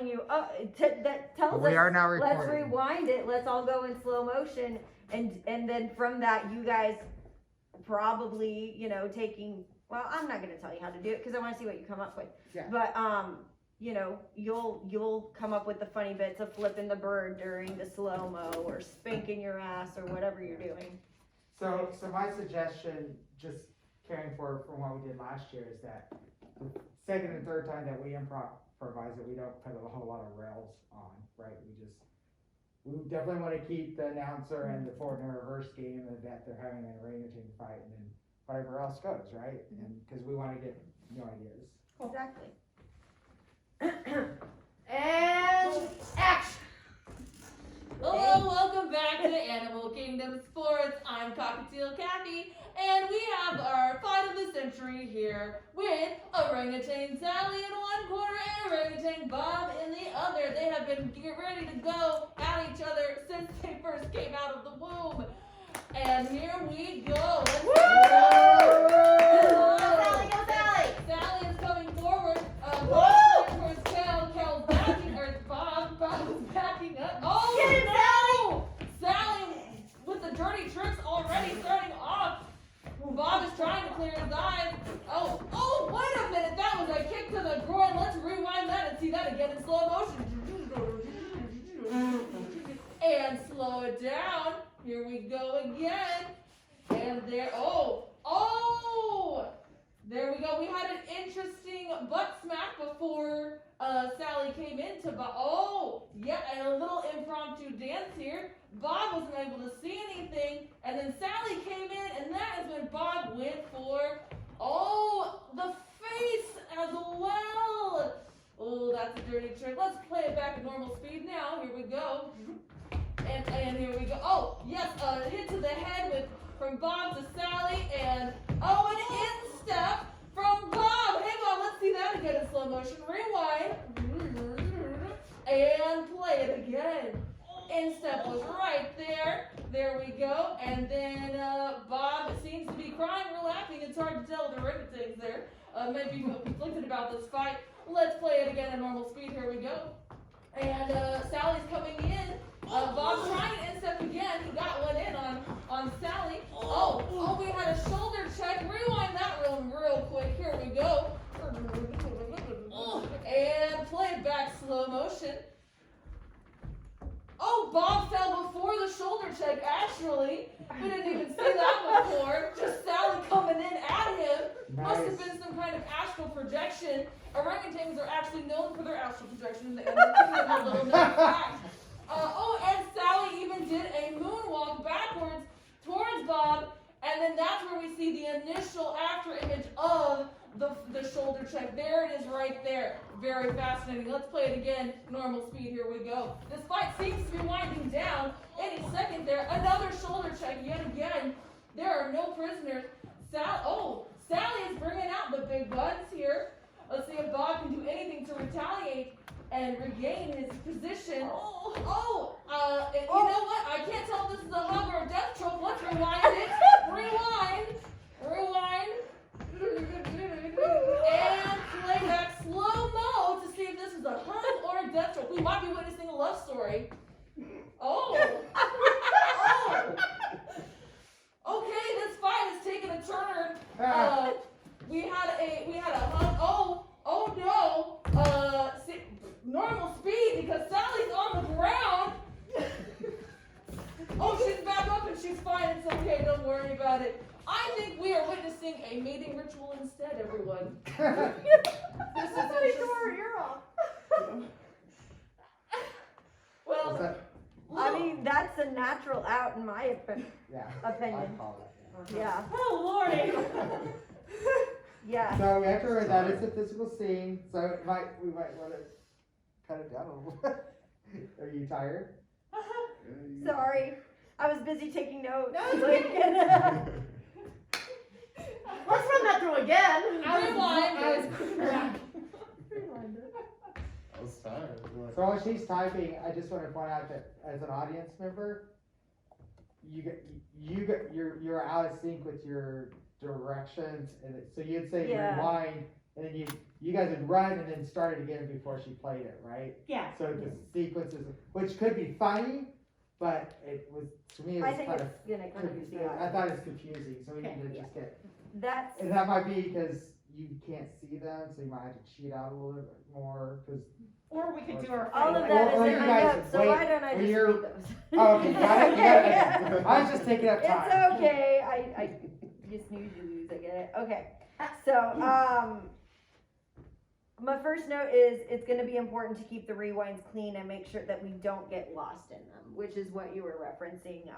telling you, that tells We us, are now let's recording. rewind it, let's all go in slow motion, and then from that, you guys probably, taking, well, I'm not gonna tell you how to do it, because I wanna see what you come up with. Yeah. But, you'll come up with the funny bits of flipping the bird during the slow-mo, or spanking your ass, or whatever you're doing. So my suggestion, just carrying forward from what we did last year, is that the second and third time that we improvise it, we don't put a whole lot of rails on, right? We definitely want to keep the announcer and the forward and reverse game, and that they're having an orangutan fight, and then whatever else goes, right? And because we want to get new ideas. Exactly. And action! Hello, welcome back to Animal Kingdom Sports. I'm Cockatiel Kathy, and we have our fight of the century here with Orangutan Sally in one corner and Orangutan Bob in the other. They have been ready to go at each other since they first came out of the womb. And here we go. Let's go! Sally, go Sally! Sally is coming forward. Bob for his tail. Kel's backing, or Bob is backing up. Oh, Get him, no! Sally with the dirty tricks already starting off. Bob is trying to clear his eyes. Oh, wait a minute. That was a kick to the groin. Let's rewind that and see that again in slow motion. And slow it down. Here we go again. And there, there we go. We had an interesting butt smack before Sally came into Bob. Oh, yeah, and a little impromptu dance here. Bob wasn't able to see anything, and then Sally came in, and that is when Bob went for, the face as well. Oh, that's a dirty trick. Let's play it back at normal speed now. Here we go. And here we go. Oh, yes, hit to the head from Bob to Sally, and an instep from Bob. Hang on, let's see that again in slow motion. Rewind. And play it again. Instep was right there. There we go. And then Bob seems to be crying or laughing. It's hard to tell with the orangutans there. Maybe conflicted about this fight. Let's play it again at normal speed. Here we go. And Sally's coming in. Bob's trying to instep again. He got one in on Sally. We had a shoulder check. Rewind that real quick. Here we go. And play it back slow motion. Oh, Bob fell before the shoulder check, actually. We didn't even see that before. Just Sally coming in at him. Nice. Must have been some kind of astral projection. Orangutans are actually known for their astral projection in the animal kingdom, a little known fact. And Sally even did a moonwalk backwards towards Bob, and then that's where we see the initial after image of the shoulder check. There it is right there. Very fascinating. Let's play it again. Normal speed. Here we go. This fight seems to be winding down any second there. Another shoulder check yet again. There are no prisoners. Sally is bringing out the big guns here. Let's see if Bob can do anything to retaliate and regain his position. You know what? I can't tell if this is a hug or a death choke. Let's rewind it. Rewind. And play back slow-mo to see if this is a hug or a death choke. We might be witnessing a love story. Okay, this fight has taken a turn. We had a hug. Oh no. Normal speed because Sally's on the ground. She's back up and she's fine. It's okay. Don't worry about it. I think we are witnessing a mating ritual instead, everyone. This is interesting. You're off. Well, I mean, that's a natural out in my opinion. I call it. Yeah. Oh, Lordy. Yeah. So we have to remember that it's a physical scene, so we might want to cut it down a little bit. Are you tired? Sorry. I was busy taking notes. No, it's okay. Let's run that through again. Rewind. I was tired. So while she's typing, I just want to point out that as an audience member, you're out of sync with your directions, and so you'd say Yeah. rewind, and then you guys would run and then start it again before she played it, right? Yeah. So the sequences, which could be funny, but it was, to me, it I was think kind of, it's gonna confuse the I audience. thought it's confusing, so we need to Yeah. just get, That's, and that might be because you can't see them, so you might have to cheat out a little bit more, cause, Or we could do our. all of thing that like- is Or in you my guys notes, so wait why don't I when just you're- read those? oh, okay, got it, Yeah. I was just taking up time. It's okay, I you snooze, you lose, I get it, okay. So, my first note is, it's gonna be important to keep the rewinds clean and make sure that we don't get lost in them, which is what you were referencing.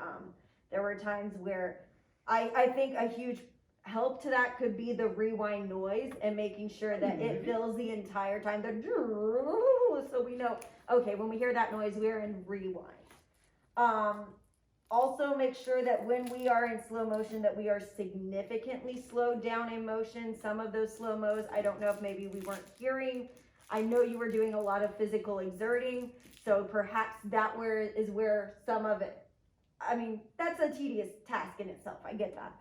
There were times where, I think a huge help to that could be the rewind noise and making sure that it fills the entire time, so we know, okay, when we hear that noise, we're in rewind. Also make sure that when we are in slow motion, that we are significantly slowed down in motion. Some of those slow-mos, I don't know if maybe we weren't hearing. I know you were doing a lot of physical exerting, so perhaps that is where some of it, I mean, that's a tedious task in itself, I get that.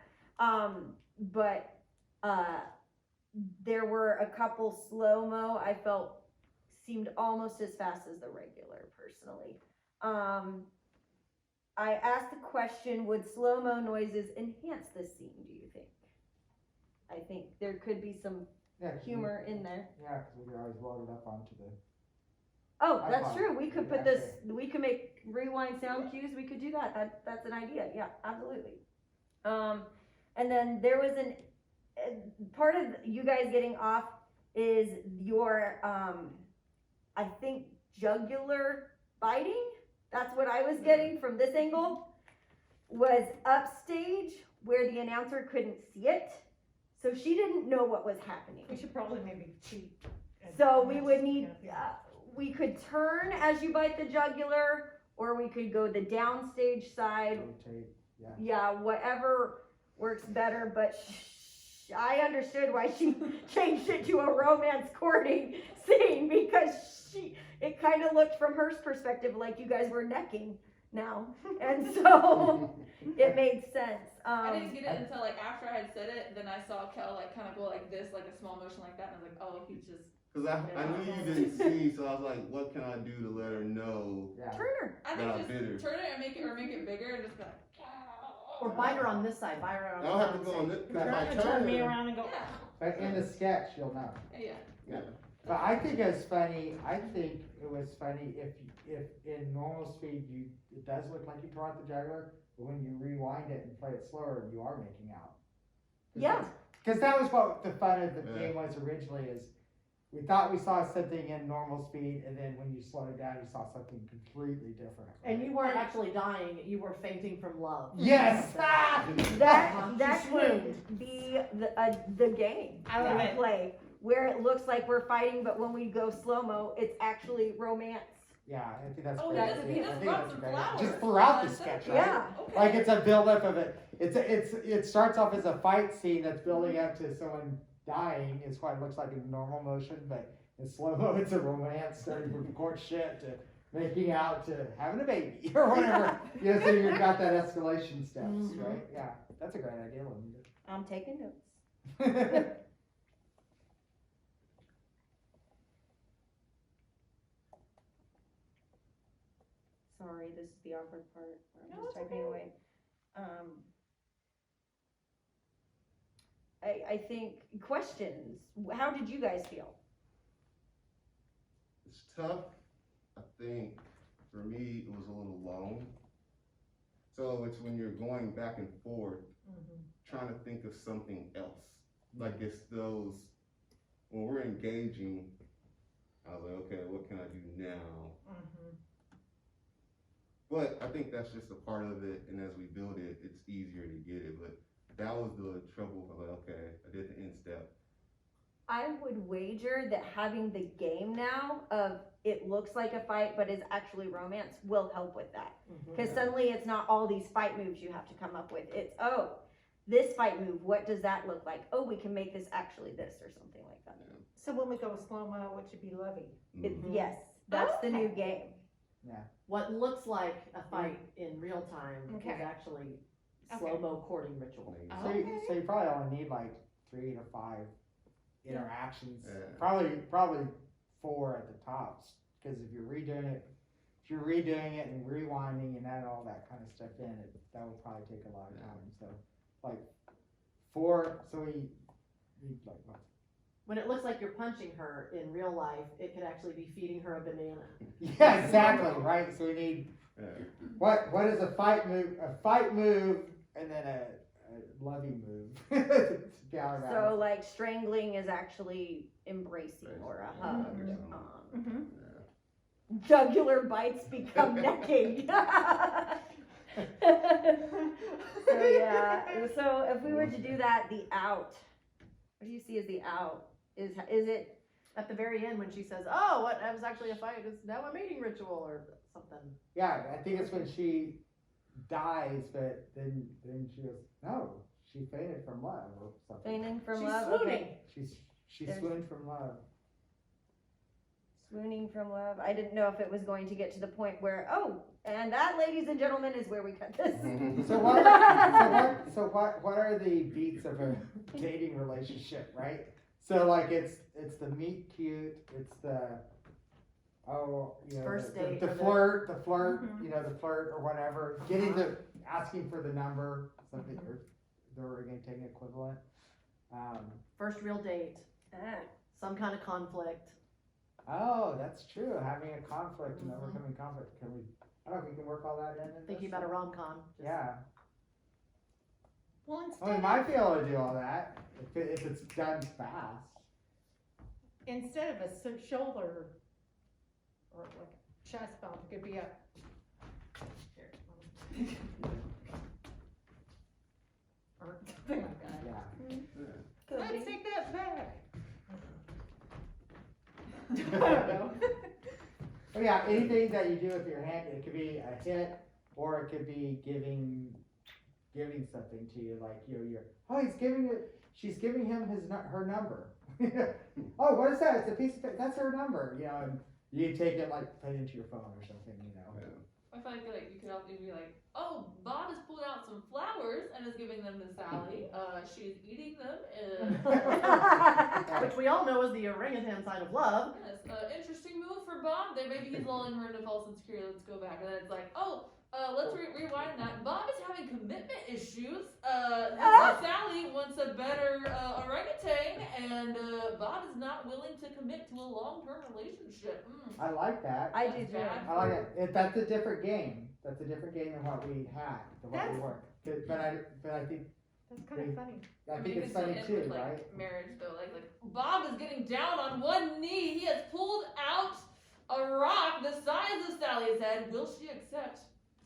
But there were a couple slow-mo I felt seemed almost as fast as the regular, personally. I asked the question, would slow-mo noises enhance the scene, do you think? I think there could be some Yeah, 'cause humor in there. Yeah, cause we could always load it up onto the, Oh, that's iPod. true, we could put Yeah, this, we could make rewind sound cues, we could do that, that's an idea, yeah, absolutely. And then there was part of you guys getting off is your, I think jugular biting, that's what I was getting from this angle, was upstage where the announcer couldn't see it, so she didn't know what was happening. We should probably maybe cheat. So we would need, we could turn as you bite the jugular, or we could go the downstage side, rotate, yeah. yeah, whatever works better, but I understood why she changed it to a romance courting scene, because it kind of looked from her perspective like you guys were necking now, and so it made sense. I didn't get it until like after I had said it, then I saw Kel like kind of go like this, like a small motion like that, and I was like, oh, he's just. Cause I knew you didn't see, so I was like, what can I do to let her know? Yeah. Turner. I That I'm think bitter. just turn it and make it bigger and just be like. Or bite her on this side, bite her on I don't have to go on this, cause if I Turn me turn, around and go. Yeah, But in the sketch, you'll know. yeah. But I think it was funny, if in normal speed, it does look like you tore out the jugular, but when you rewind it and play it slower, you are making out. Yeah. Cause that was what the fun of the Yeah. game was originally, is we thought we saw something in normal speed, and then when you slowed it down, you saw something completely different. And you weren't actually dying, you were fainting from love. Yes! Ah! That She could swooned. be the game I love we it. play, where it looks like we're fighting, but when we go slow-mo, it's actually romance. Yeah, I think that's Oh, great. he I does think rub that's some great. flowers. Just throughout the That's it. sketch, right? Yeah. Okay. Like it's a buildup of it. It starts off as a fight scene that's building up to someone dying, is what it looks like in normal motion, but in slow mo it's a romance starting from courtship to making out to having a baby or whatever. Yeah, so you've got that escalation steps, Mm-hmm. right? Yeah, that's a great idea, Linda. I'm taking notes. Sorry, this is the awkward part, where I'm No, just it's typing okay. away. I think, questions, how did you guys feel? it's tough. I think for me, it was a little long. So it's when you're going back and forth, trying to think of something else. Like it's those, when we're engaging, I was like, okay, what can I do now? But I think that's just a part of it, and as we build it, it's easier to get it, but that was the trouble. I was like, okay, I did the end step. I would wager that having the game now of it looks like a fight but is actually romance will help with that. Because suddenly it's not all these fight moves you have to come up with. It's, oh, this fight move, what does that look like? Oh, we can make this actually this or something like that. So when we go slow-mo, it should be lovey. Mhm. Yes, that's the new game. What looks like a fight in real time is Okay. actually slow-mo courting ritual. Amazing. So you probably only need like 3 to 5 interactions. Yeah. Probably 4 at the tops, because if you're redoing it and rewinding and adding all that kind of stuff in, that would probably take a lot of time. So like 4. So we like what? When it looks like you're punching her in real life, it could actually be feeding her a banana. Yeah, exactly, right? So we need Yeah. what is a fight move? A fight move and then a loving move. To counterbalance. So like strangling is actually embracing or a hug. Mm-hmm. Jugular bites become necking. So yeah, so if we were to do that, the out, what do you see as the out? Is it, At the very end when she says, oh, what, that was actually a fight, it's now a mating ritual or something. Yeah, I think it's when she dies, but then she goes, no, she fainted from love or something. feigning from She's love? swooning. Okay. She There's- swooned from love. Swooning from love. I didn't know if it was going to get to the point where, oh, and that, ladies and gentlemen, is where we cut this. So what are the beats of a dating relationship, right? So like it's the meet cute, it's the First date the or the- flirt, the flirt or whatever, asking for the number, something or the orangutan equivalent. First real date, Ah, some kind of conflict. Oh, that's true. Having a conflict and Mhm. overcoming conflict. I don't know if we can work all that in. Thinking this? about a rom-com. Yeah. Well, We instead might of, be able to do all that if it's done fast. instead of a shoulder or like a chest bump, it could be a, here, or something like that. Yeah. could Let's be. take that back. I don't know. Oh yeah, anything that you do with your hand, it could be a hit or it could be giving something to you, like she's giving him her number. Oh, what is that? It's a piece of paper. That's her number, and you take it like put it into your phone or something, I feel like you could also be like, oh, Bob has pulled out some flowers and is giving them to Sally. She's eating them. Which we all know is the orangutan sign of love. Yes, interesting move for Bob. There, maybe he's lulling her into false insecurity. Let's go back, and then it's like, oh, let's rewind that. Bob is having commitment issues. Sally wants a better orangutan, and Bob is not willing to commit to a long-term relationship. I like that. I do too. Bad. I like it. That's a different game. That's a different game than what we had, than what we were. But I think That's kind of funny. I think you it's could still funny end too, with, like, right? marriage though, like Bob is getting down on one knee. He has pulled out a rock the size of Sally's head. Will she accept?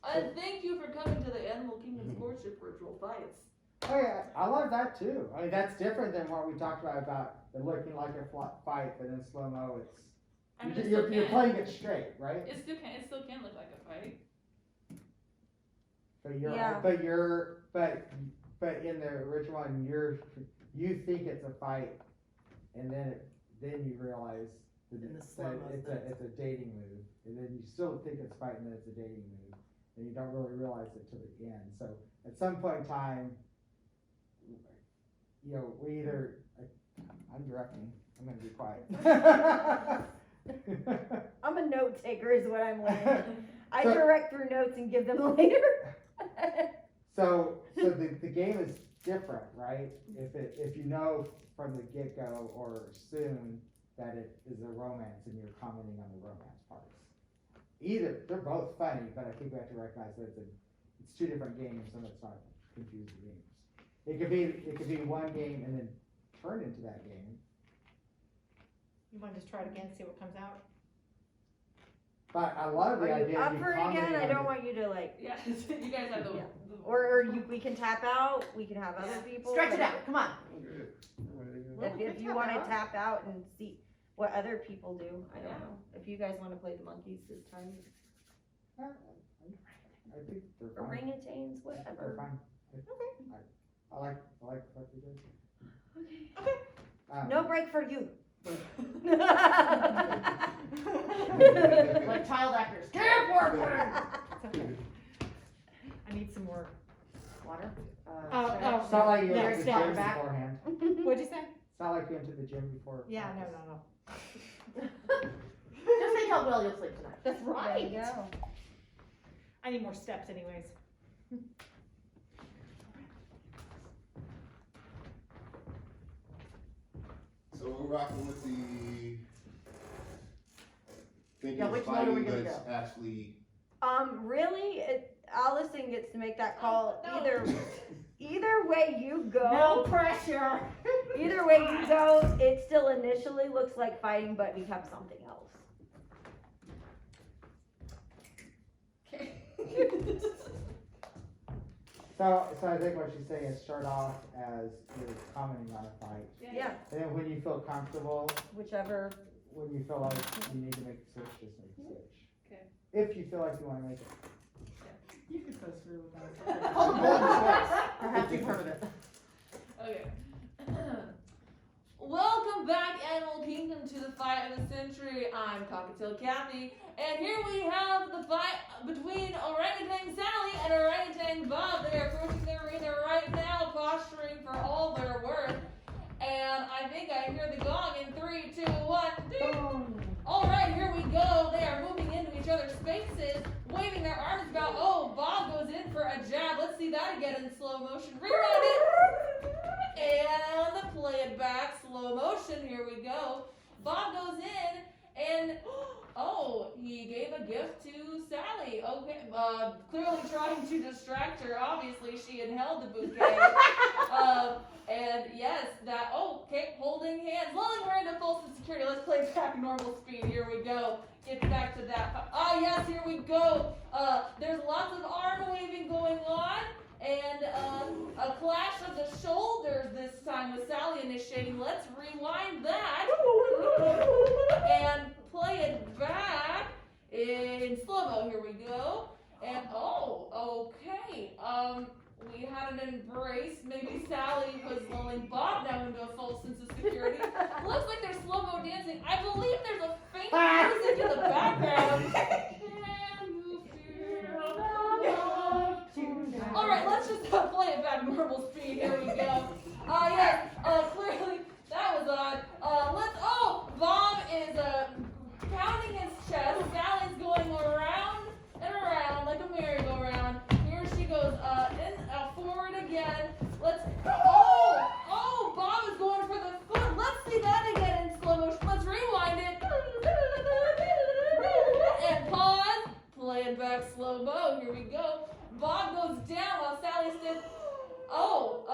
And thank you for coming to the Animal Kingdom's courtship ritual fights. Oh yeah, I love that too. I mean, that's different than what we talked about it looking like a fight, but in slow mo, I mean, it you're still can. playing it straight, right? It still can look like a fight. But Yeah. but in the original one, you think it's a fight, and then you realize that In the slow-mo it's a dating move, and then you still think it's a fight, and then it's a dating move, and you don't really realize it till the end. So at some point in time, we either I'm directing. I'm gonna be quiet. I'm a note taker is what I'm learning. I So- direct through notes and give them later. So the game is different, right? If you know from the get-go or soon that it is a romance and you're commenting on the romance parts. They're both funny, but I think we have to recognize that it's two different games, and let's not confuse the games. It could be one game and then turn into that game. You want to just try it again, see what comes out? But I love the Are idea you of up you for it commenting again? I on don't it. want you to like, Yeah, you guys have the. Yeah. the we can tap out, we can have other people. Stretch it out, come on. Good. If you wanna tap out and see what other people do, I don't Yeah. know. If you guys wanna play the monkeys this time, I think they're fine. orangutans, They're whatever. fine. I like what you did. Okay. No break for you. Like child actors, camp work. It's okay. I need some more water. Oh, It's not like you Yeah, have to stand gym back. beforehand. What'd you say? It's It's not like we went to the gym before. Yeah, practice. no. Just think how well you'll sleep tonight. That's There right. you go. I need more steps anyways. So we're rocking with the thinking Yeah, which note are we fighting, gonna but it's actually Really, Allison gets to make that call. No. Either way you go. No pressure. Either way you go, it still initially looks like fighting, but becomes something else. So I think what she's saying is start off as you're commenting on a fight. Yeah, And then when you feel comfortable, whichever. when you feel like you need to make a switch, just make a switch. Okay. If you feel like you wanna make it. You can go through with that. Call the golden choice. Perhaps you've heard of it. Okay. Welcome back, Animal Kingdom, to the fight of the century. I'm Cockatiel Kathy, and here we have the fight between Orangutan Sally and Orangutan Bob. They are approaching the arena right now, posturing for all their worth. And I think I hear the gong in 3, 2, 1, ding! Alright, here we go. They are moving into each other's spaces, waving their arms about. Oh, Bob goes in for a jab. Let's see that again in slow motion. Rewind it. And play it back. Slow motion. Here we go. Bob goes in and oh, he gave a gift to Sally. Okay, clearly trying to distract her. Obviously, she had held the bouquet. And yes, that, okay, holding hands, lulling her into full security. Let's play back normal speed. Here we go. Get back to that. Ah, yes, here we go. There's lots of arm waving going on. And a clash of the shoulders this time with Sally initiating. Let's rewind that. And play it back in slow-mo. Here we go. And, okay. We had an embrace. Maybe Sally was lulling Bob now into a false sense of security. Looks like there's slow-mo dancing. I believe there's a faint music in the background. Can you feel the love tonight? Alright, let's just play it back normal speed. Here we go. Yes, clearly that was odd. Bob is pounding his chest. Sally's going around and around like a merry-go-round. Here she goes, forward again. Bob is going for the foot. Let's see that again in slow motion. Let's rewind it. And pause. Play it back slow-mo. Here we go. Bob goes down while Sally stands. Pulled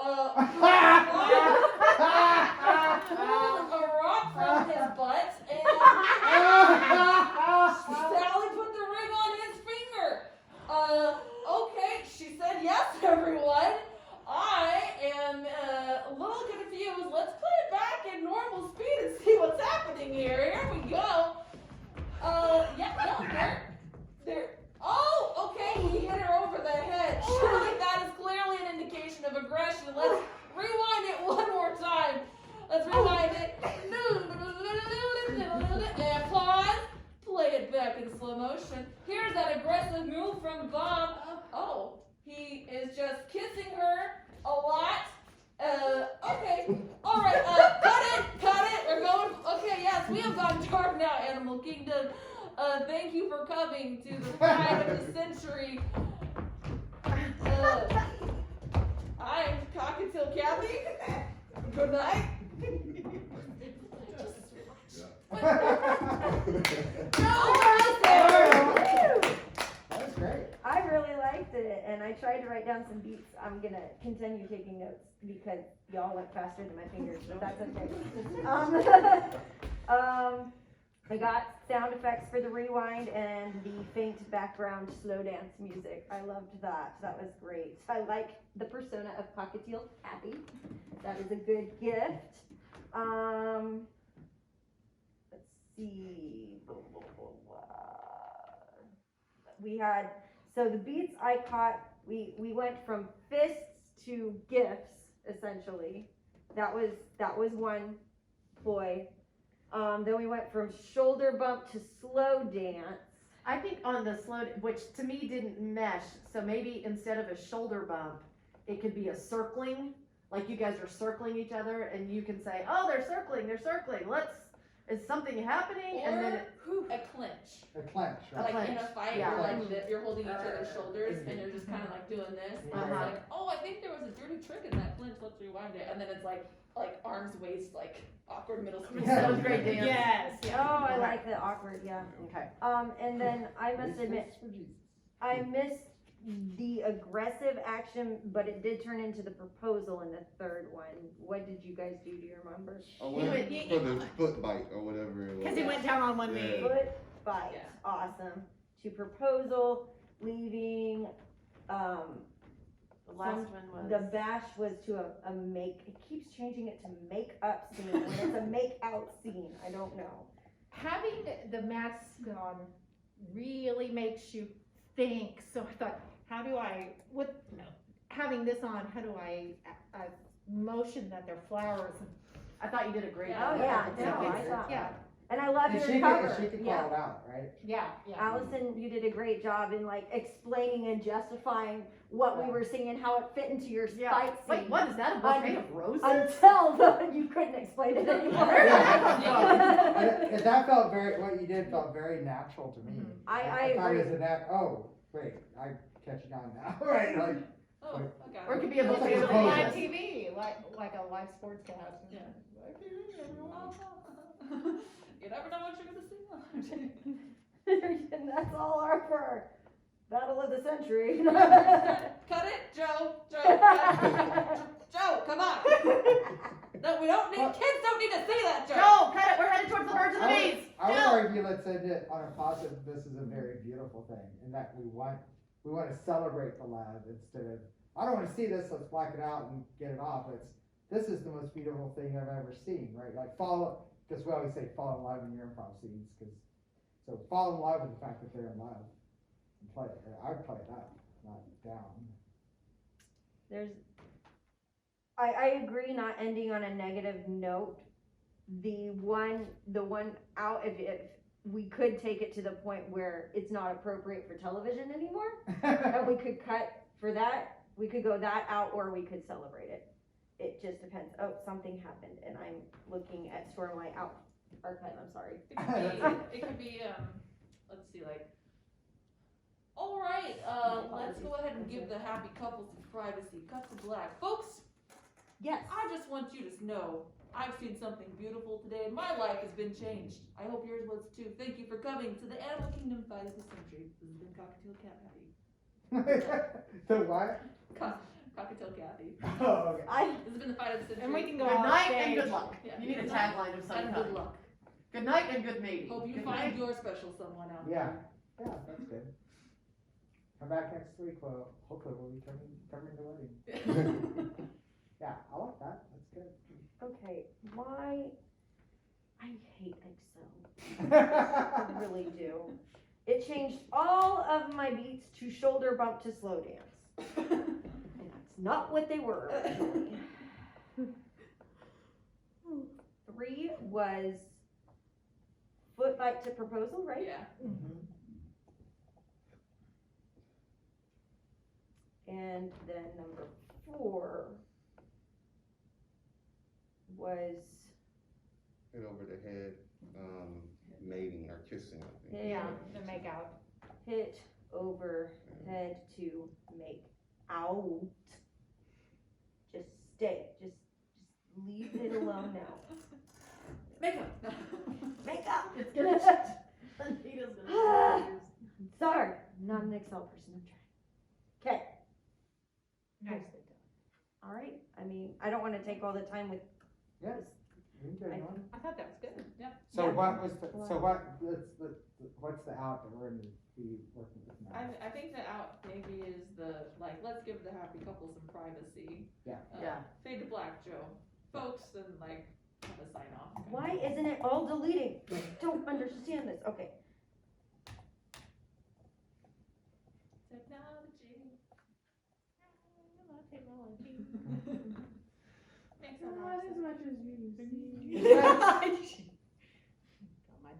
a rock from his butt, and Sally put the ring on his finger. Okay, she said yes, everyone. I am a little confused. Let's put it back in normal speed and see what's happening here. Here we go. There. Oh, okay, he hit her over the head. Surely that is clearly an indication of aggression. Let's rewind it one more time. Let's rewind it. And pause. Play it back in slow motion. Here's that aggressive move from Bob. Oh, he is just kissing her a lot. Okay. Alright, cut it. We're going. Okay, yes, we have gone dark now, Animal Kingdom. Thank you for coming to the fight of the century. I'm Cockatiel Kathy. Good night. That was great. I really liked it, and I tried to write down some beats. I'm gonna continue taking notes because y'all went faster than my fingers, but that's okay. I got sound effects for the rewind and the faint background slow dance music. I loved that. That was great. I like the persona of Cockatiel Kathy. That is a good gift. Let's see. We had, so the beats I caught, we went from fists to gifts, essentially. That was one ploy. Then we went from shoulder bump to slow dance. I think on the slow, which to me didn't mesh, so maybe instead of a shoulder bump, it could be a circling like you guys are circling each other and you can say, oh, they're circling, is something happening? And then a clinch. A clench, A right? Like in a clinch, fight, yeah. you're like you're holding each other's shoulders and you're just kind of like doing this. And it's Uh-huh. like, oh, I think there was a dirty trick in that clinch. Let's rewind it. And then it's like arms, waist, like awkward middle school. Yeah. That was great dance. Yes, Oh, yeah. I Okay. like the awkward, yeah. Okay. And then I must admit, This for Jesus. I missed the aggressive action, but it did turn into the proposal in the third one. What did you guys do? Do you remember? I He went went- for the foot bite or whatever it was. Cause he went down on one knee. Yeah. Foot bite, Yeah. awesome. To proposal, leaving, The last one was. the bash was to a make, it keeps changing it to make up scene, when it's a make out scene, I don't know. Having the mask on really makes you think, so I thought, how do I, having this on, how do I motion that they're flowers? I thought you did a great Yeah. job. Oh, yeah, Yeah. no, I thought, Yeah, and I love And your she cover, could yeah. call it out, right? yeah, yeah. Allison, you did a great job in like explaining and justifying what we Yeah. were seeing and how it fit into your Yeah. fight scene. Wait, what is that? A bouquet of roses? Until you couldn't explain it anymore. And that felt what you did felt very natural to me. I thought agree. it was oh, wait, I'm catching on now, right? Like, Oh, I got Or it it. could be a It's bouquet like of a Live proposal. roses. TV, like a live sportscast. Yeah. Live TV, everyone. You never know what you're gonna see. And that's all our for Battle of the Century. Cut it, Joe. Joe, come on. No, we don't need. Kids don't need to see that, Joe. Joe, cut it. We're headed towards the birds and the bees. I would Joe. argue, let's end it on a positive, this is a very beautiful thing, and that we want to celebrate the lab instead of, I don't wanna see this, let's black it out and get it off, this is the most beautiful thing I've ever seen, right? Like because we always say fall in love in your improv scenes, so fall in love with the fact that they're in love, and play it, I'd play it up, not down. I agree, not ending on a negative note. The one out, if we could take it to the point where it's not appropriate for television anymore, and we could cut for that, we could go that out, or we could celebrate it. It just depends. Oh, something happened, and I'm looking at Stormlight archive, I'm sorry. It could be, let's see, like, all right, let's go ahead and give the happy couple some privacy. Cut to black. Folks, Yes. I just want you to know, I've seen something beautiful today, and my life has been changed. I hope yours was too. Thank you for coming to the Animal Kingdom Fight of the Century. This has been Cockatiel Cat Happy. So what? Cockatiel Kathy. Oh, okay. This has been the Fight of the Century. And we can go Good off night and stage. good luck. Yeah. You need a Good night tagline of some and kind. good luck. Good night and good mating. Hope you Good find night. your special someone out Yeah, there. yeah, that's good. Come back next week, well, hopefully we'll be covering the wedding. Yeah, I like that, that's good. Okay, why, I hate Excel. I really do. It changed all of my beats to shoulder bump to slow dance. And that's not what they were originally. 3 was foot bite to proposal, right? Yeah. And then number 4 was, Hit over the head, mating or kissing, I think. Yeah, the make out. hit over head to make out. Just stay, just leave it alone now. Make up. Make up. It's gonna Anita's gonna confuse. Sorry, not an Excel person, I'm trying. Okay, Nicely done. all right, I mean, I don't wanna take all the time with Yeah. this. We can get it on. I thought that was good. So Yeah. what was what's the out that we're gonna be working with now? I think the out maybe is the, like, let's give the happy couple some privacy. Yeah. Yeah. Fade to black, Joe. Folks, and like, have a sign off. Why isn't it all deleting? I don't understand this, okay. Technology. Makes Not our as much as you see. You got my,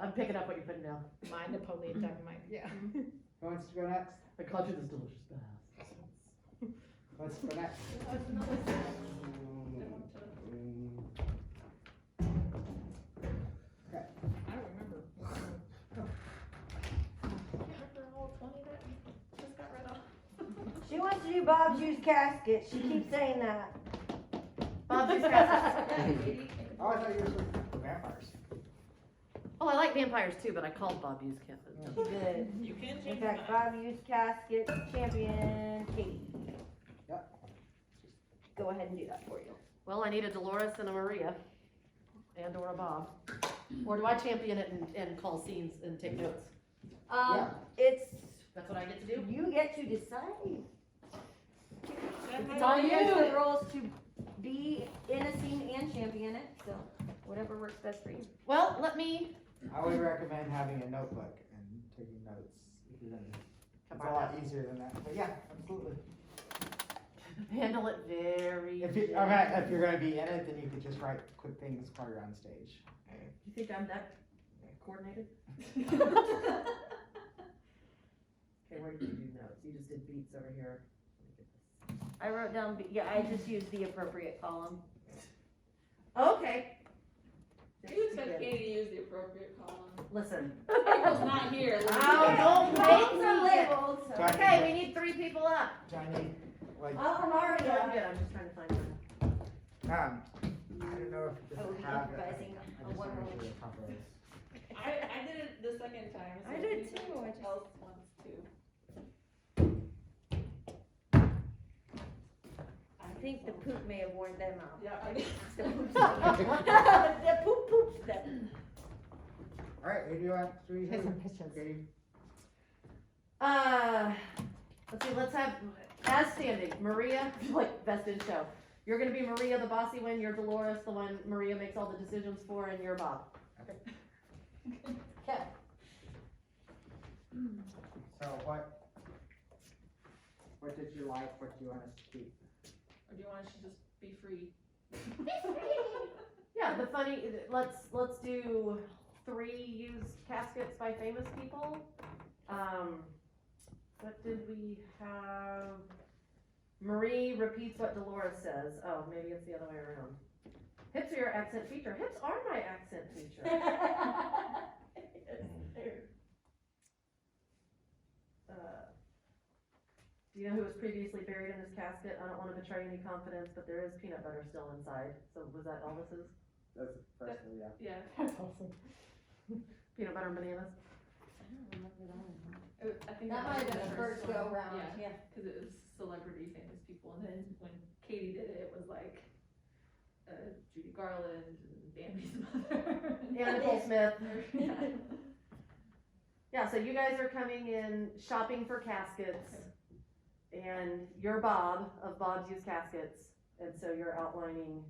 I'm picking up what you're putting down. mine, Napoleon Dynamite, yeah. Who wants to go next? I caught you this delicious bath. What's for next? I don't remember. She wants to do Bob's used casket. She keeps saying that. Bob's used casket. Oh, I thought you were for vampires. Oh, I like vampires too, but I called Bob used casket. She did. You can In change fact, that. Bob used casket champion Katie. Yep. Go ahead and do that for you. Well, I need a Dolores and a Maria, and or a Bob. Or do I champion it and call scenes and take notes? Yeah. It's, That's what I get to do? you get to decide. It's on You have you. the roles to be in a scene and champion it, so whatever works best for you. Well, let me, I would recommend having a notebook and taking notes if you're gonna. It's a lot easier than that, but yeah, absolutely. handle it very If you, gently. if you're gonna be in it, then you could just write quick things while you're on stage. You think I'm that coordinated? Okay, where did you do notes? You just did beats over here. I wrote down, yeah, I just used the appropriate column. Okay. You expect Katie to use the appropriate column. Listen. April's not here. Oh, don't Columns make are me get- labeled, so. Do I Okay, need- we need 3 people up. Do I need, like, Oh, I'm Maria. good, I'm just trying to find one. I don't know if it I will doesn't be have it. improvising I on just one wanna make roll. sure the proper is. I did it the second time. So I did if too, anyone I just- else wants to. I think the poop may have worn them out. Yeah, I did. The poop, the poop poops them. Alright, who do you want to read? Here's some pictures. Katie? Let's see, let's have, as standing, Maria, like, best in show. You're gonna be Maria, the bossy one, you're Dolores, the one Maria makes all the decisions for, and you're Bob. Okay. So what did you like, what do you want us to keep? Or do you want us to just be free? Yeah, the funny, let's do 3 used caskets by famous people. What did we have? Marie repeats what Dolores says. Oh, maybe it's the other way around. Hips are your accent feature. Hips are my accent feature. Do you know who was previously buried in this casket? I don't want to betray any confidence, but there is peanut butter still inside. So was that all this is? That's the first one, yeah. Yeah. That's awesome. Peanut butter and bananas? I don't remember that one. I think That might have been the first one. go round, Yeah, yeah. because it was celebrity famous people, and then when Katie did it, it was like Judy Garland and Bambi's mother. And Nicole Smith. Yeah. Yeah, so you guys are coming in shopping for caskets, and you're Bob of Bob's Used Caskets, and so you're outlining,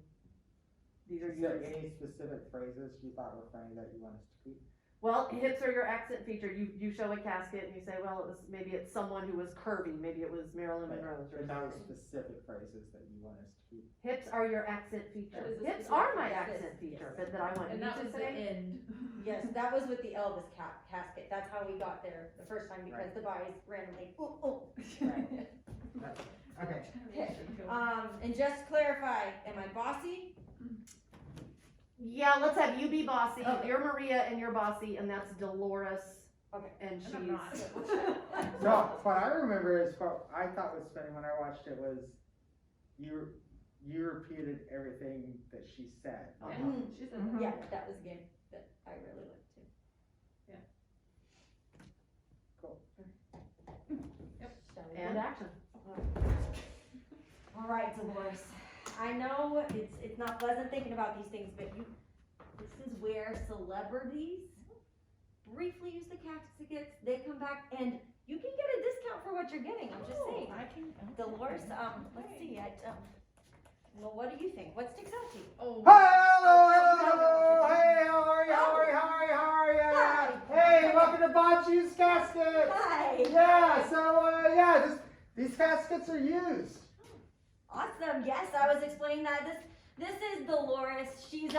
these are Is there yours. any specific phrases you thought were funny that you want us to keep? Well, hips are your accent feature. You show a casket and you say, well, maybe it's someone who was curvy, maybe it was Marilyn Monroe or But no something. specific phrases that you want us to keep. Hips are your accent feature. That is a Hips specific are my phrase. accent feature, but that I want And you that to was the say. end. Yes, that was with the Elvis casket. That's how we got there the first time because Right. the guys randomly, ooh, ooh. Okay. And just to clarify, am I bossy? Yeah, let's have you be bossy. Okay. You're Maria and you're bossy, and that's Dolores. Okay. And And I'm she's. not. No, what I remember is what I thought was funny when I watched it was you repeated everything that she said. Yeah, Mhm. she said Mhm. Yeah, that was a game that I really liked too. Cool. Shall we And go? action. All right, Dolores. I know it's not pleasant thinking about these things, but this is where celebrities briefly use the caskets. They come back and you can get a discount for what you're getting. I'm just saying. I can. Dolores, let's see. Well, what do you think? What sticks out to you? Oh. Hello! Hey, how are you? How are you? How are you? How are you? Hi. Hey, welcome to Bob's Used Caskets! Hi. Yeah, so, these caskets are used. Awesome. Yes, I was explaining that. This is Dolores. She's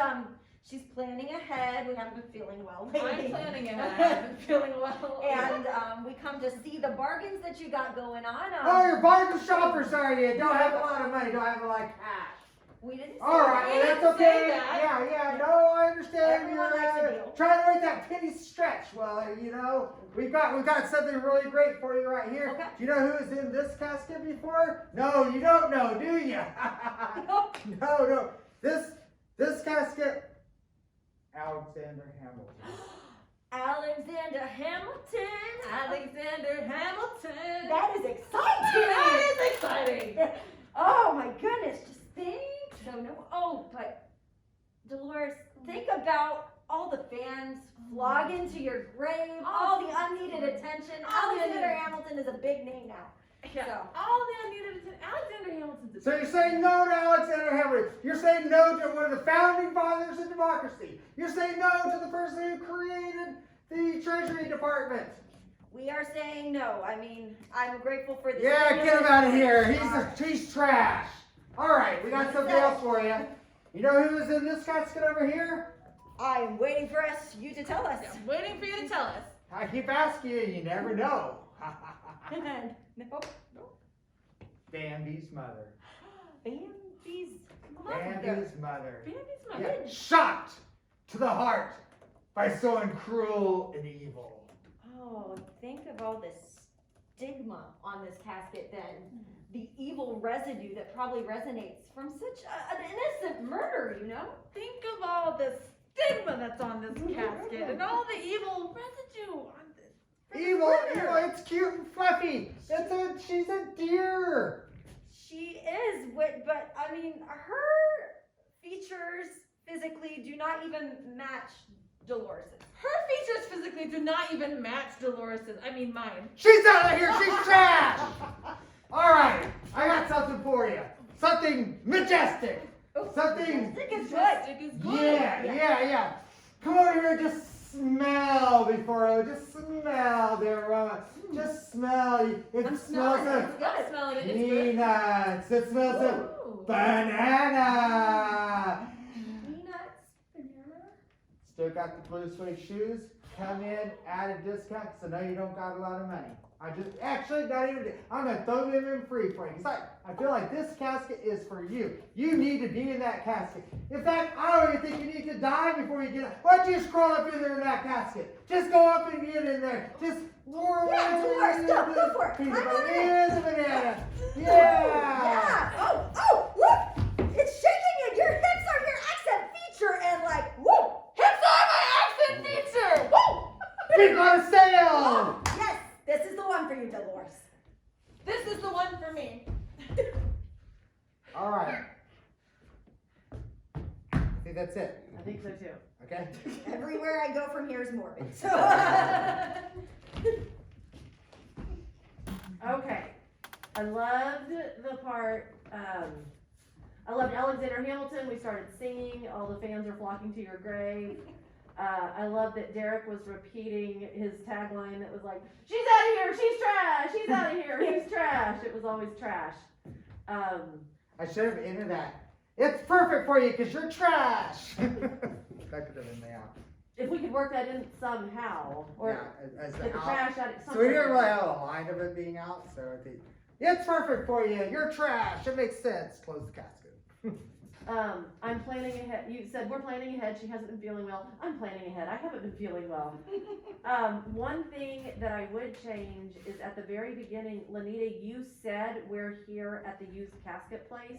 She's planning ahead. We haven't been feeling well I'm lately. planning ahead. I'm feeling well. And we come to see the bargains that you got going on. Oh, you're bargain shoppers, are you? Don't have a lot of money, don't have a lot of cash. We didn't say Alright, that. well, that's didn't say okay. that. Yeah, no, I understand. Everyone You're likes a deal. trying to make that penny stretch. Well, you know, we've got something really great for you right here. Okay. Do you know who was in this casket before? No, you don't know, do you? No. This casket, Alexander Hamilton. Alexander Hamilton. Alexander Hamilton. That is exciting. That is exciting. Oh my goodness, just think. Oh, but Dolores, think about all the fans flogging to your grave, all the unneeded attention. Alexander Hamilton is a big name now. Yeah. So. All the unneeded attention. Alexander Hamilton's. So you're saying no to Alexander Hamilton. You're saying no to one of the founding fathers of democracy. You're saying no to the person who created the Treasury Department. We are saying no. I mean, I'm grateful for this. Yeah, get him out of here. He's trash. All right, we got something else for you. You know who was in this casket over here? I'm waiting for you to tell us. I'm waiting for you to tell us. I keep asking you, you never know. No. Bambi's mother. Bambi's mother. Bambi's mother. Bambi's my Yeah, shocked to the heart by someone cruel and evil. Oh, think of all this stigma on this casket then. The evil residue that probably resonates from such an innocent murder, you know? Think of all the stigma that's on this casket and all the evil residue on this. Evil, it's cute and fluffy. She's a deer. She is, but I mean, her features physically do not even match Dolores's. Her features physically do not even match Dolores's. I mean, mine. She's out of here. She's trash. All right, I got something for you. Something majestic. Something. Majestic is good. Majestic is good. Yeah. Come over here and just smell just smell the aroma. Just smell. It I'm smells smelling of it. It's good. I'm smelling it. It's good. peanuts. It smells of Ooh. banana. Peanuts, banana. Still got the blue suede shoes. Come in at a discount, so now you don't got a lot of money. I'm gonna throw them in free for you. I feel like this casket is for you. You need to be in that casket. In fact, I don't even think you need to die before you get up. Why don't you just crawl up in there in that casket? Just go up and get in there. Just roar Yeah, Dolores, go for it. Peanut I'm on butter it. is a banana. Yeah. Yeah. Oh, look! It's shaking and your hips are your accent feature and like, woo! Hips are my accent feature. Woo! Keep on sale. Yes, this is the one for you, Dolores. This is the one for me. All right. I think that's it. I think so too. Okay. Everywhere I go from here is morbid. So. Okay. I loved the part, I loved Alexander Hamilton. We started singing. All the fans are flocking to your grave. I love that Derek was repeating his tagline that was like, she's out of here, she's trash, she's out of here, he's trash. It was always trash. I should have ended that. It's perfect for you because you're trash. That could have been the out. If we could work that in somehow, or Yeah, as get the out. trash out. So we didn't really have a line of it being out, so I think it's perfect for you. You're trash. It makes sense. Close the casket. I'm planning ahead. You said we're planning ahead. She hasn't been feeling well. I'm planning ahead. I haven't been feeling well. One thing that I would change is at the very beginning, Lanita, you said we're here at the used casket place.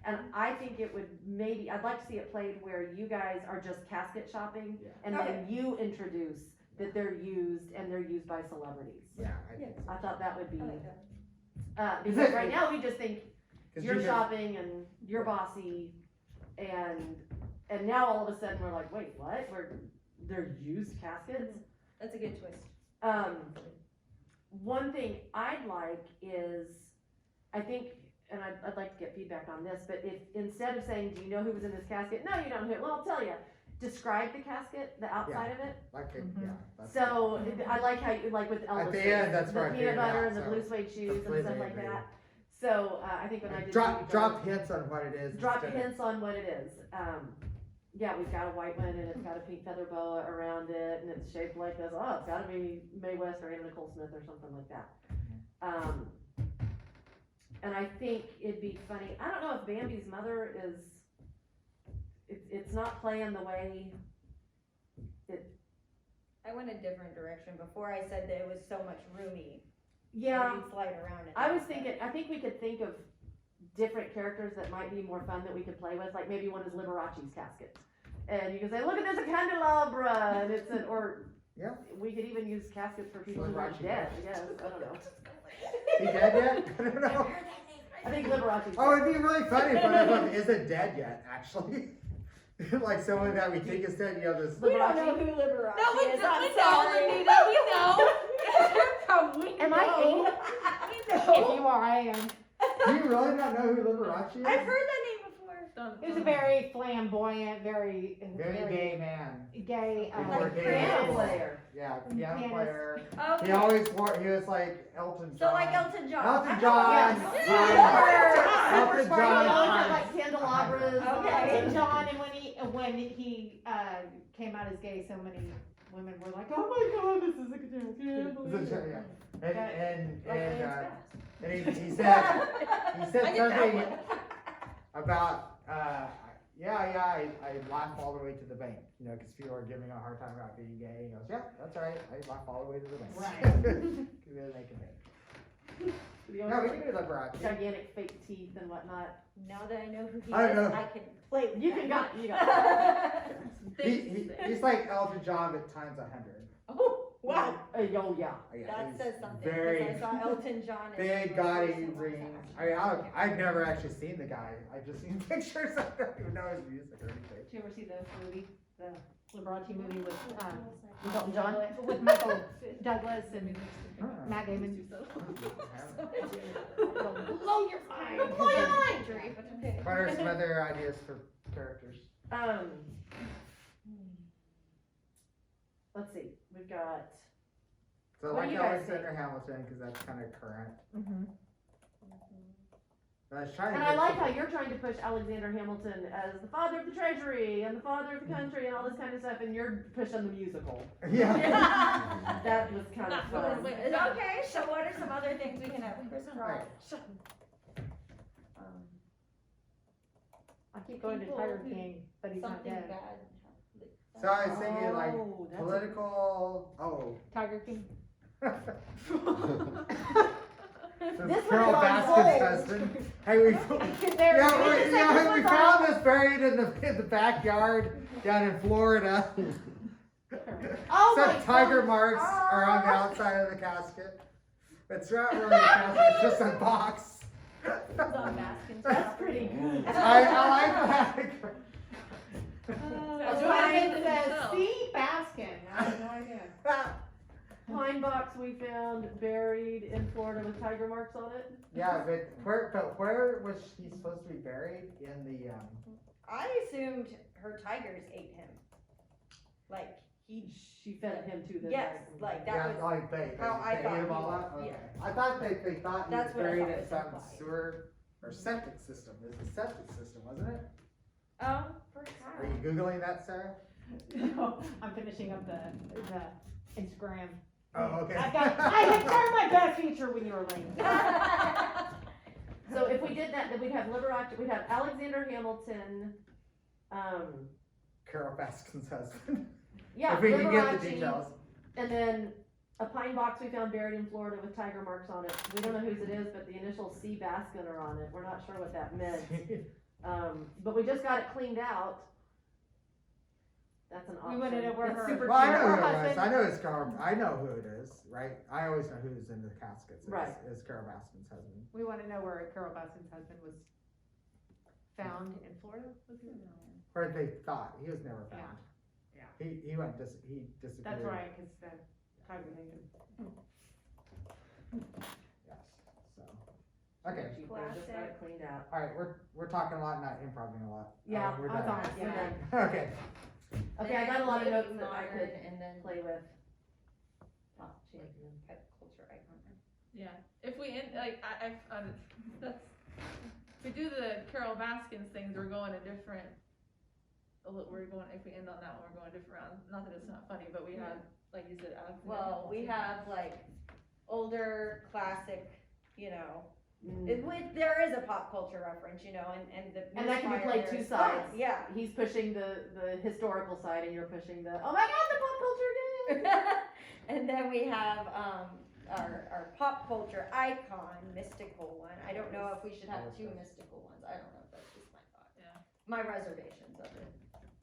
And I think it would I'd like to see it played where you guys are just casket shopping and then you introduce that they're used and they're used by celebrities. Yeah, I think so. I thought that would be, I like that. because right now we just think 'Cause you're you just- shopping and you're bossy, and now all of a sudden we're like, wait, what? They're used caskets? That's a good twist. One thing I'd like is, I think, and I'd like to get feedback on this, but if instead of saying, do you know who was in this casket? No, you don't know who. Well, I'll tell you. Describe the casket, the outside of it. Like it, yeah. that's So I like how you, like with Elvis. At the end, that's the where I peanut figured butter out, and the so blue suede shoes and completely stuff like agree. that. So I think when I did Drop hints on what it is. drop instead of- hints on what it is. yeah, we've got a white one and it's got a pink feather boa around it and it's shaped like this. Oh, it's gotta be Mae West or Anna Nicole Smith or something like that. And I think it'd be funny, I don't know if Bambi's mother is, it's not playing the way, I went a different direction. Before I said that it was so much roomy. yeah. You can slide around it. I was thinking, I think we could think of different characters that might be more fun that we could play with, like maybe one is Liberace's casket. And you can say, look at this, a candelabra, and it's an, or, Yeah. we could even use caskets for people who are Liberace dead, I guess, I don't know. He dead yet? I don't know. I think Liberace's. Oh, it'd be really funny if one of them isn't dead yet, actually. Like someone that we think is dead, you know, this. We don't know who Liberace No, we is. know, I'm sorry. Anita, we know. Am I know. If you are, I am. Do you really not know who Liberace is? I've heard that name before. He was a very flamboyant, very Very gay man. gay, Like Piano pianist. player. Yeah, piano Pianist. player. Okay. He always wore, he was like Elton John. So like Elton John. Elton John. Yes. Elton Party John. always Had had, like candelabras. Okay. Elton John, and when he came out as gay, so many women were like, "Oh my God, this is a good Yeah. And he said I get that something one. about I laugh all the way to the bank, you know, because people are giving a hard time about being gay. He goes, yeah, that's right, I laugh all the way to the bank. Right. Because they make a bank. No, we can do Liberace. Gigantic fake teeth and whatnot. Now that I know who he I is, don't know. I can play with You him. can got it, you got He's like Elton John, but times 100. Oh, wow. it. Oh, yeah. Yeah, That he's says something. very Because I saw Elton John. in big, the gaudy recent rings. ones. I've never actually seen the guy. I've just seen pictures. I don't even know his music or anything. Did you ever see the movie, the Liberace movie with Elton John? with Michael Douglas and Matt Damon? Blow your mind. Blow your mind, Dre. What are some other ideas for characters? Let's see, we've got, So What like do you guys Alexander Hamilton, because that's kind of current. Mhm. I was trying to and I get like some- how you're trying to push Alexander Hamilton as the father of the treasury and the father of the country and all this kind of stuff, and you're pushing the musical. Yeah. That was kind of Not going fun. with- Okay, so what are some other things we can have? Chris Right. I keep going to Tiger King, but he's not Something dead. bad. So I was thinking like Oh, that's a- political. Oh. Tiger King. This Carol one's on Baskin's hold. husband. Hey, we. There Yeah, it is. we found this buried in the backyard down in Florida. Oh Some my tiger God. marks are on the outside of the casket. It's not really a casket, it's just a box. It's on Baskin's That's property. pretty good. I like that. That's Do why it it says yourself. C. Baskin. I have no idea. Pine box we found buried in Florida with tiger marks on it. Yeah, but where was he supposed to be buried? In the I assumed her tigers ate him. Like, She fed him to the. yes, like that yeah, was, like they how I ate thought him he all was, up? Okay. yeah. I thought they thought he was That's what I buried thought in was some implied. sewer or septic system. It was a septic system, wasn't it? perhaps. Are you Googling that, Sarah? No, I'm finishing up the Instagram. Oh, okay. I had done my best feature when you were late. So if we did that, then we'd have Liberace, we'd have Alexander Hamilton, Carol Baskin's husband. yeah, If we can get the Liberace, details. and then a pine box we found buried in Florida with tiger marks on it. We don't know whose it is, but the initials C. Baskin are on it. We're not sure what that meant. But we just got it cleaned out. That's an option. You wanna know where It's her- super Well, I cheap. know who Her it was. husband- I know it's Carol. I know who it is, right? I always know who's in the caskets. It's, Right. It's Carol Baskin's husband. We want to know where Carol Baskin's husband was found in Florida. Was he? Or they thought he was never found. Yeah. He went he disappeared. That's right, because Tiger King. Yes. So. Okay. Cheap, we just got it cleaned out. All right. We're talking a lot, not improvising a lot. Yeah, We're I done. thought, We're yeah. done. Okay. Okay, I got a lot of notes that I could And then play with. Pop champion. pop culture icon. Yeah, if we end, like, that's, if we do the Carol Baskins things, we're going a different we're going, if we end on that one, we're going a different round, not that it's not funny, but we have, like you said, Alex. Well, we have like older classic, you know, there is a pop culture reference, you know, and the. And that can be misfire played there two is fun. sides. Yeah. He's pushing the historical side and you're pushing the, oh my god, the pop culture again! And then we have, our pop culture icon, mystical one. I don't know if we should have two mystical ones. I don't know if that's just my thought. Yeah. My reservations of it.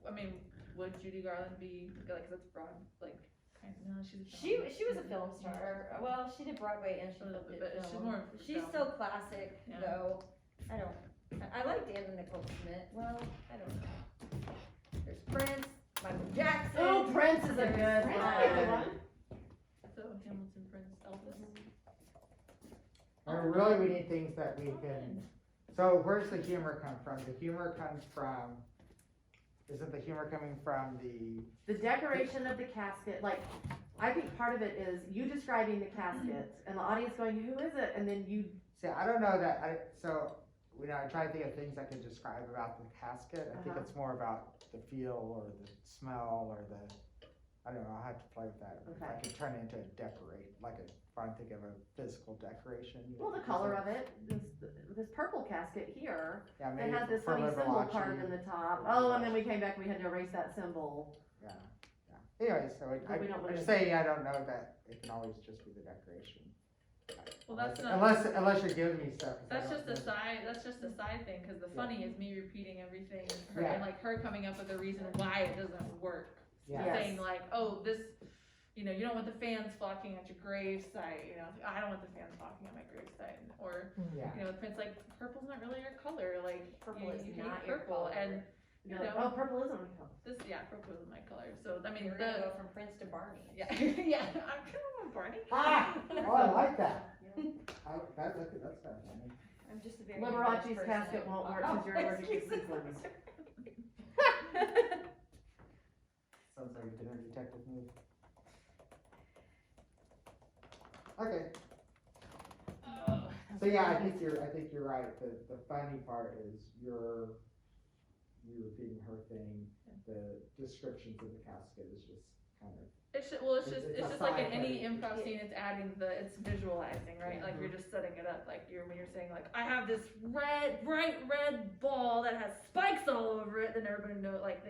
I mean, would Judy Garland be, like, 'cause that's broad, like, kind of, no, she's a She film. was a film star. Well, she did Broadway and she A little did bit, but she's film. more She's film. still classic Yeah. though. I like Anna Nicole Smith. Well, I don't know. There's Prince, Michael Jackson. Oh, Prince is a good Prince one. is a good one. So Hamilton, Prince, Elvis. I mean, really, we need things that we can, so where's the humor come from? The humor comes from, isn't the humor coming from The decoration of the casket, like, I think part of it is you describing the casket and the audience going, who is it? And then you, see, I don't know that, you know, I try to think of things I can describe about the casket. I think it's more about the feel or the smell or I don't know, I'll have to play with that. If I Okay. could turn it into a decorate, trying to think of a physical decoration. you know, well, the color of it, this purple casket here, Yeah, it maybe has this for funny symbol Liberace. carved in the top. Oh, and then we came back, we had to erase that symbol. Yeah. Anyways, so But we don't I'm wanna- just saying, I don't know that it can always just be the decoration. Well, that's not. Unless you're giving me stuff. 'cause I That's don't just a know. side, that's just a side thing, cause the Yeah. funny is me repeating everything, her, Yeah. and like her coming up with a reason why it doesn't work. Yeah. Yes. Saying like, oh, this, you know, you don't want the fans flocking at your grave site, you know, I don't want the fans flocking at my grave site, or, Yeah. you know, Prince, like, purple's not really your color, like, Purple you, is you not hate your purple, color. and You're You like, know. oh, purple isn't my color. this, yeah, purple is my color, so, I mean, We're gonna the, go from Prince to Barney. yeah, yeah, I'm kind of on Barney. Ah! Oh, I like that. That's kind of funny. I'm just a very. Liberace's English casket person. won't work because you're allergic to Excuses. sequins. Sounds like a dinner detective movie. Okay, so yeah, I think you're right. The funny part is you repeating her thing. The descriptions of the casket is just kind of. It's just, well, it's It's just a like in side any thing. improv scene, it's adding it's visualizing, right? Like you're just setting it up, like when you're saying like, I have this bright red ball that has spikes all over it, then everybody know, like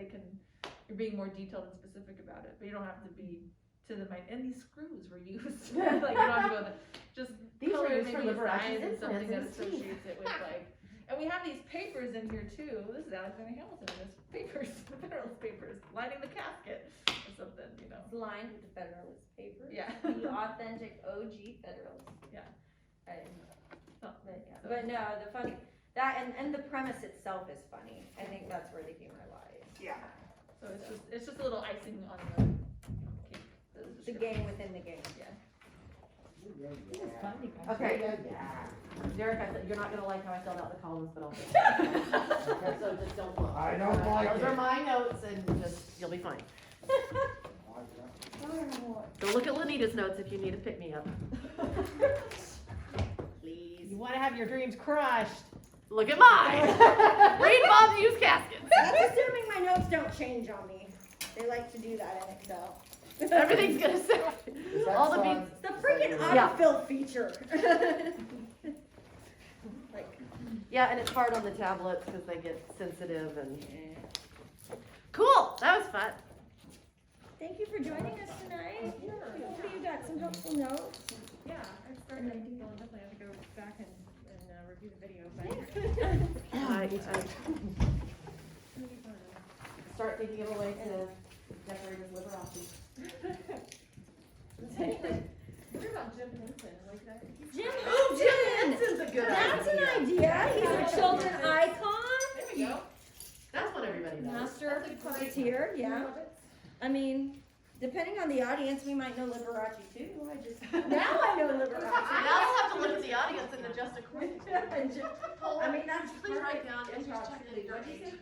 you're being more detailed and specific about it, but you don't have to be to the mind, and these screws were used, like you don't have to go, just These were color used for maybe a Liberace's size and something that implants in his teeth. associates it with like, and we have these papers in here too, this is Alexander Hamilton, and this papers, the Federalist Papers, lining the casket, or something, you know. It's lined with the Federalist Papers. Yeah. The authentic OG Federalist. Yeah. But So- but no, the funny, and the premise itself is funny. I think that's where the humor lies. Yeah. So it's just a little icing on the cake. The game within the game. Yeah. Okay. Yeah. Derek, you're not gonna like how I filled out the columns, but I'll fix it. So just don't look. I don't like Those are it. my notes and just, you'll be fine. Don't look at Lenita's notes if you need to pick me up. Please. You wanna have your dreams crushed. Look at mine. Read Bob's used caskets. That's assuming my notes don't change on me. They like to do that in Excel. Everything's gonna say. Is that All the song- beats. The freaking Yeah. autofill feature. Like, Yeah, and it's hard on the tablets because they get sensitive and. Cool, that was fun. thank you for joining us tonight. Hopefully you got some helpful notes. Yeah, I started, well, definitely have to go back and review the video, but. Start thinking of a way to decorate his Liberace. What about Jim Henson, like that? Jim Oh, Jim Henson! Henson's a good That's an idea. idea. He's a children icon. There we go. That's what everybody knows. Master of That's the a great puppeteer, one. yeah. I mean, depending on the audience, we might know Liberace too. Now I know Liberace. Now I'll have to look at the audience and adjust accordingly. I mean, that's Please part write of down, and improv just check really your great. age.